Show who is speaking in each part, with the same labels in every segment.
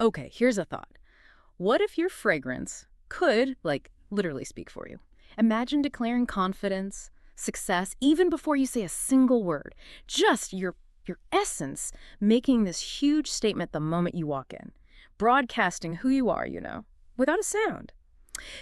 Speaker 1: Okay, here's a thought. What if your fragrance could, like, literally speak for you? Imagine declaring confidence, success, even before you say a single word. Just your essence making this huge statement the moment you walk in. Broadcasting who you are, without a sound.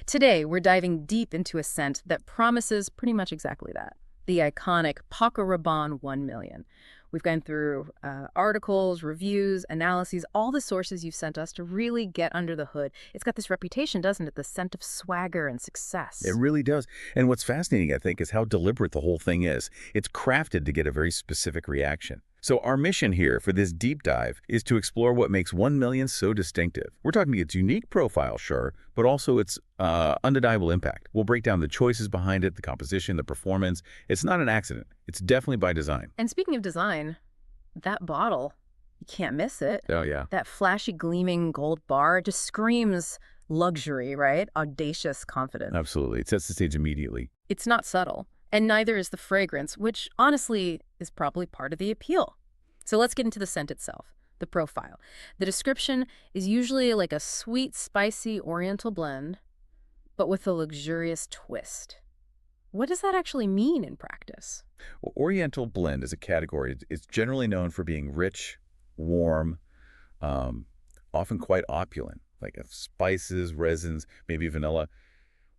Speaker 1: Today, we're diving deep into a scent that promises pretty much exactly that. The iconic Paco Rabanne 1 million. We've gone through articles, reviews, analyses, all the sources you've sent us to really get under the hood. It's got this reputation, doesn't it? The scent of swagger and success.
Speaker 2: It really does. And what's fascinating, I think, is how deliberate the whole thing is. It's crafted to get a very specific reaction. So our mission here for this deep dive is to explore what makes 1 million so distinctive. We're talking its unique profile, sure, but also its undeniable impact. We'll break down the choices behind it, the composition, the performance. It's not an accident. It's definitely by design.
Speaker 1: And speaking of design, that bottle, you can't miss it.
Speaker 2: Oh, yeah.
Speaker 1: That flashy, gleaming gold bar just screams luxury, right? Audacious confidence.
Speaker 2: Absolutely. It sets the stage immediately.
Speaker 1: It's not subtle. And neither is the fragrance, which honestly is probably part of the appeal. So let's get into the scent itself, the profile. The description is usually like a sweet, spicy oriental blend, but with a luxurious twist. What does that actually mean in practice?
Speaker 2: Well, oriental blend as a category is generally known for being rich, warm, often quite opulent, like spices, resins, maybe vanilla.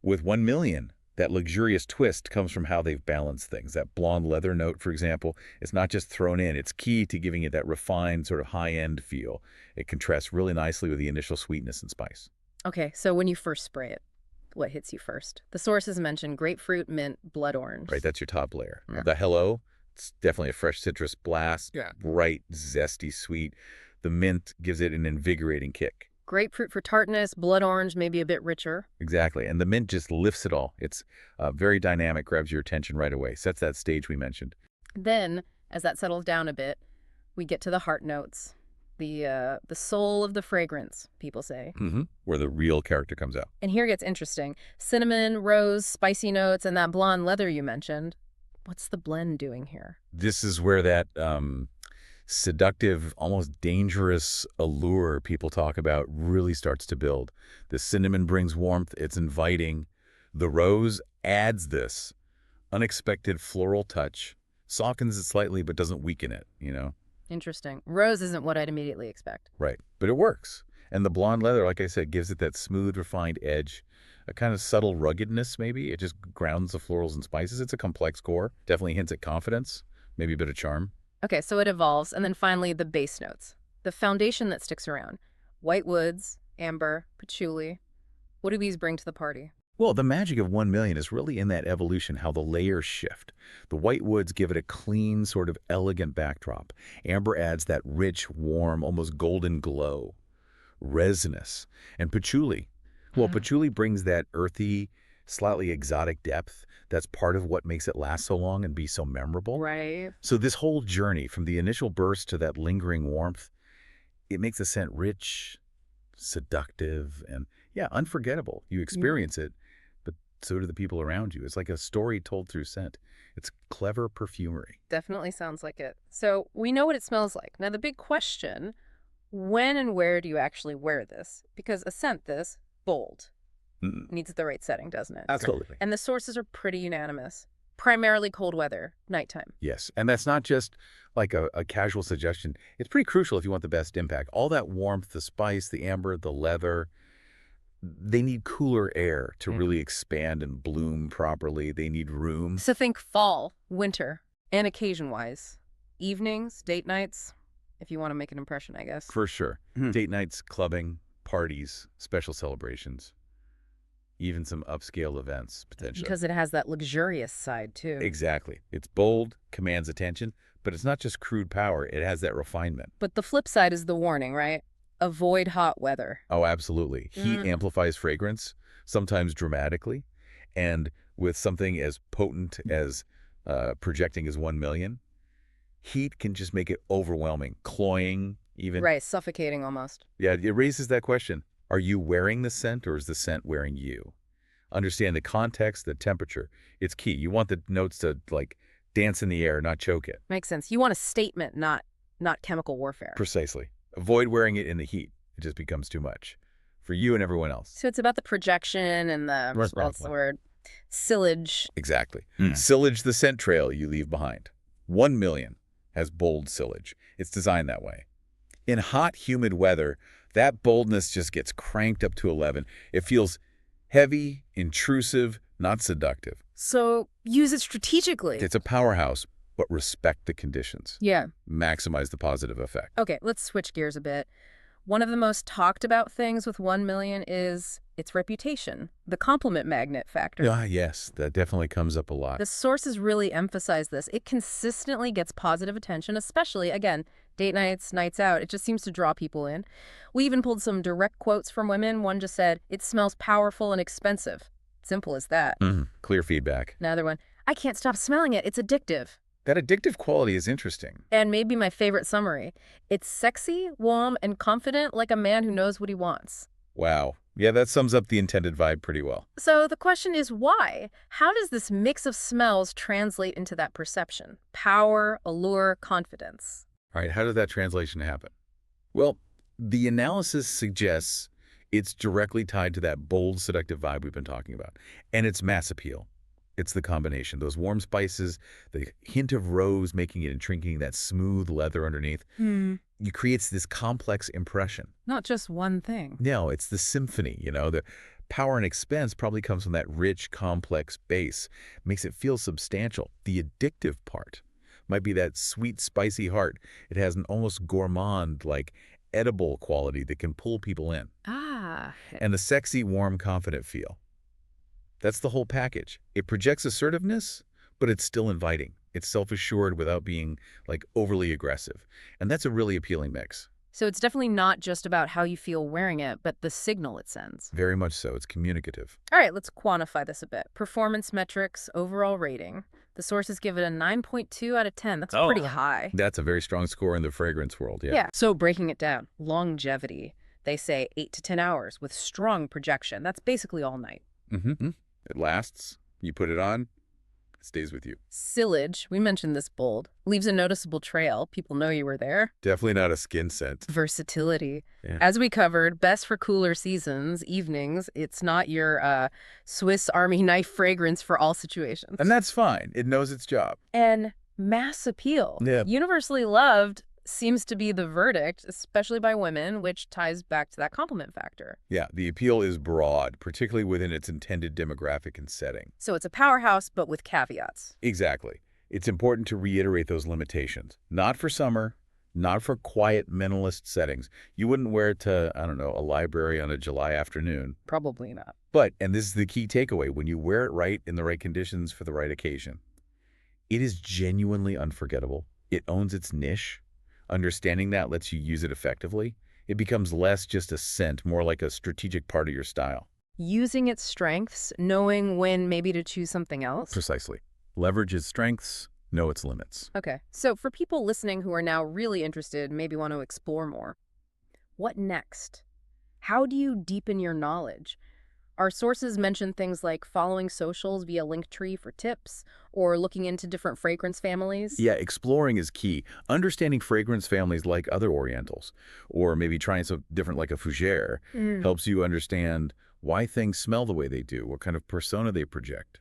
Speaker 2: With 1 million, that luxurious twist comes from how they've balanced things. That blonde leather note, for example, is not just thrown in. It's key to giving it that refined, sort of high-end feel. It contrasts really nicely with the initial sweetness and spice.
Speaker 1: Okay, so when you first spray it, what hits you first? The sources mention grapefruit, mint, blood orange.
Speaker 2: Right, that's your top layer.
Speaker 1: Yeah.
Speaker 2: The hello, it's definitely a fresh citrus blast.
Speaker 3: Yeah.
Speaker 2: Bright, zesty, sweet. The mint gives it an invigorating kick.
Speaker 1: Grapefruit for tartness, blood orange maybe a bit richer.
Speaker 2: Exactly. And the mint just lifts it all. It's very dynamic, grabs your attention right away, sets that stage we mentioned.
Speaker 1: Then, as that settles down a bit, we get to the heart notes. The soul of the fragrance, people say.
Speaker 2: Where the real character comes out.
Speaker 1: And here gets interesting. Cinnamon, rose, spicy notes, and that blonde leather you mentioned. What's the blend doing here?
Speaker 2: This is where that seductive, almost dangerous allure people talk about really starts to build. The cinnamon brings warmth. It's inviting. The rose adds this unexpected floral touch, softens it slightly but doesn't weaken it,
Speaker 1: Interesting. Rose isn't what I'd immediately expect.
Speaker 2: Right. But it works. And the blonde leather, like I said, gives it that smooth, refined edge, a kind of subtle ruggedness maybe. It just grounds the florals and spices. It's a complex core. Definitely hints at confidence, maybe a bit of charm.
Speaker 1: Okay, so it evolves, and then finally the base notes. The foundation that sticks around. White woods, amber, patchouli. What do these bring to the party?
Speaker 2: Well, the magic of 1 million is really in that evolution, how the layers shift. The white woods give it a clean, sort of elegant backdrop. Amber adds that rich, warm, almost golden glow. Resinous. And patchouli. Well, patchouli brings that earthy, slightly exotic depth. That's part of what makes it last so long and be so memorable.
Speaker 1: Right.
Speaker 2: So this whole journey, from the initial burst to that lingering warmth, it makes the scent rich, seductive, and, yeah, unforgettable. You experience it, but so do the people around you. It's like a story told through scent. It's clever perfumery.
Speaker 1: Definitely sounds like it. So we know what it smells like. Now the big question, when and where do you actually wear this? Because a scent this bold needs the right setting, doesn't it?
Speaker 2: Absolutely.
Speaker 1: And the sources are pretty unanimous. Primarily cold weather, nighttime.
Speaker 2: Yes, and that's not just like a casual suggestion. It's pretty crucial if you want the best impact. All that warmth, the spice, the amber, the leather, they need cooler air to really expand and bloom properly. They need room.
Speaker 1: So think fall, winter, and occasion-wise. Evenings, date nights, if you want to make an impression, I guess.
Speaker 2: For sure. Date nights, clubbing, parties, special celebrations. Even some upscale events, potentially.
Speaker 1: Because it has that luxurious side, too.
Speaker 2: Exactly. It's bold, commands attention, but it's not just crude power. It has that refinement.
Speaker 1: But the flip side is the warning, right? Avoid hot weather.
Speaker 2: Oh, absolutely. Heat amplifies fragrance, sometimes dramatically. And with something as potent as projecting as 1 million, heat can just make it overwhelming, cloying even.
Speaker 1: Right, suffocating almost.
Speaker 2: Yeah, it raises that question. Are you wearing the scent, or is the scent wearing you? Understand the context, the temperature. It's key. You want the notes to, like, dance in the air, not choke it.
Speaker 1: Makes sense. You want a statement, not chemical warfare.
Speaker 2: Precisely. Avoid wearing it in the heat. It just becomes too much for you and everyone else.
Speaker 1: So it's about the projection and
Speaker 2: Most
Speaker 1: what's the
Speaker 2: probably.
Speaker 1: word, sillage.
Speaker 2: Exactly. Sillage the scent trail you leave behind. 1 million has bold sillage. It's designed that way. In hot, humid weather, that boldness just gets cranked up to 11. It feels heavy, intrusive, not seductive.
Speaker 1: So use it strategically.
Speaker 2: It's a powerhouse, but respect the conditions.
Speaker 1: Yeah.
Speaker 2: Maximize the positive effect.
Speaker 1: Okay, let's switch gears a bit. One of the most talked about things with 1 million is its reputation, the compliment magnet factor.
Speaker 2: Ah, yes, that definitely comes up a lot.
Speaker 1: The sources really emphasize this. It consistently gets positive attention, especially, again, date nights, nights out. It just seems to draw people in. We even pulled some direct quotes from women. One just said, "It smells powerful and expensive." Simple as that.
Speaker 2: Clear feedback.
Speaker 1: Another one, "I can't stop smelling it. It's addictive."
Speaker 2: That addictive quality is interesting.
Speaker 1: And maybe my favorite summary, "It's sexy, warm, and confident like a man who knows what he wants."
Speaker 2: Wow. Yeah, that sums up the intended vibe pretty well.
Speaker 1: So the question is why? How does this mix of smells translate into that perception? Power, allure, confidence.
Speaker 2: All right, how did that translation happen? Well, the analysis suggests it's directly tied to that bold, seductive vibe we've been talking about. And it's mass appeal. It's the combination. Those warm spices, the hint of rose making it intriguing, that smooth leather underneath. It creates this complex impression.
Speaker 1: Not just one thing.
Speaker 2: No, it's the symphony, The power and expense probably comes from that rich, complex base. Makes it feel substantial. The addictive part might be that sweet, spicy heart. It has an almost gourmand, like edible quality that can pull people in.
Speaker 1: Ah.
Speaker 2: And the sexy, warm, confident feel. That's the whole package. It projects assertiveness, but it's still inviting. It's self-assured without being, overly aggressive. And that's a really appealing mix.
Speaker 1: So it's definitely not just about how you feel wearing it, but the signal it sends.
Speaker 2: Very much so. It's communicative.
Speaker 1: All right, let's quantify this a bit. Performance metrics, overall rating. The sources give it a 9.2 out of 10. That's pretty high.
Speaker 2: That's a very strong score in the fragrance world, yeah.
Speaker 1: Yeah. So breaking it down, longevity. They say 8 to 10 hours with strong projection. That's basically all night.
Speaker 2: It lasts. You put it on, it stays with you.
Speaker 1: Sillage, we mentioned this bold, leaves a noticeable trail. People know you were there.
Speaker 2: Definitely not a skin scent.
Speaker 1: Versatility.
Speaker 2: Yeah.
Speaker 1: As we covered, best for cooler seasons, evenings. It's not your Swiss Army knife fragrance for all situations.
Speaker 2: And that's fine. It knows its job.
Speaker 1: And mass appeal.
Speaker 2: Yeah.
Speaker 1: Universally loved seems to be the verdict, especially by women, which ties back to that compliment factor.
Speaker 2: Yeah, the appeal is broad, particularly within its intended demographic and setting.
Speaker 1: So it's a powerhouse, but with caveats.
Speaker 2: Exactly. It's important to reiterate those limitations. Not for summer, not for quiet minimalist settings. You wouldn't wear it to, a library on a July afternoon.
Speaker 1: Probably not.
Speaker 2: But, and this is the key takeaway, when you wear it right in the right conditions for the right occasion, it is genuinely unforgettable. It owns its niche. Understanding that lets you use it effectively. It becomes less just a scent, more like a strategic part of your style.
Speaker 1: Using its strengths, knowing when maybe to choose something else.
Speaker 2: Precisely. Leverage its strengths, know its limits.
Speaker 1: Okay, so for people listening who are now really interested, maybe want to explore more, what next? How do you deepen your knowledge? Our sources mention things like following socials via Linktree for tips or looking into different fragrance families.
Speaker 2: Yeah, exploring is key. Understanding fragrance families like other orientals, or maybe trying something different like a fougere, helps you understand why things smell the way they do, what kind of persona they project.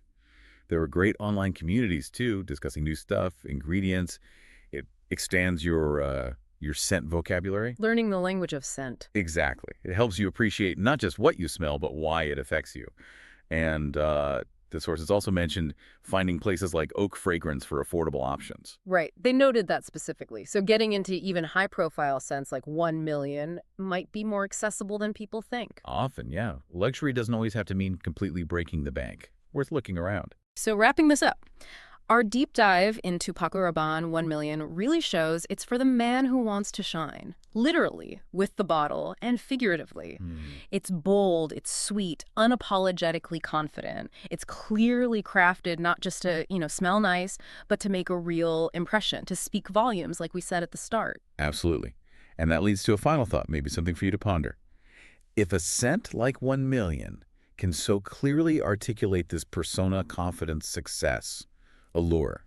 Speaker 2: There are great online communities, too, discussing new stuff, ingredients. It extends your scent vocabulary.
Speaker 1: Learning the language of scent.
Speaker 2: Exactly. It helps you appreciate not just what you smell, but why it affects you. And the sources also mentioned finding places like Oak Fragrance for affordable options.
Speaker 1: Right. They noted that specifically. So getting into even high-profile scents like 1 million might be more accessible than people think.
Speaker 2: Often, yeah. Luxury doesn't always have to mean completely breaking the bank. Worth looking around.
Speaker 1: So wrapping this up, our deep dive into Paco Rabanne 1 million really shows it's for the man who wants to shine, literally, with the bottle, and figuratively. It's bold, it's sweet, unapologetically confident. It's clearly crafted not just to, smell nice, but to make a real impression, to speak volumes, like we said at the start.
Speaker 2: Absolutely. And that leads to a final thought, maybe something for you to ponder. If a scent like 1 million can so clearly articulate this persona, confidence, success, allure,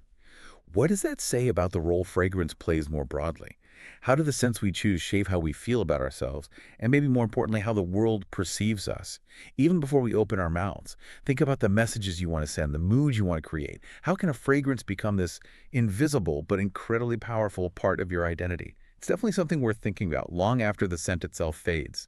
Speaker 2: what does that say about the role fragrance plays more broadly? How do the scents we choose shape how we feel about ourselves, and maybe more importantly, how the world perceives us? Even before we open our mouths, think about the messages you want to send, the mood you want to create. How can a fragrance become this invisible but incredibly powerful part of your identity? It's definitely something worth thinking about long after the scent itself fades.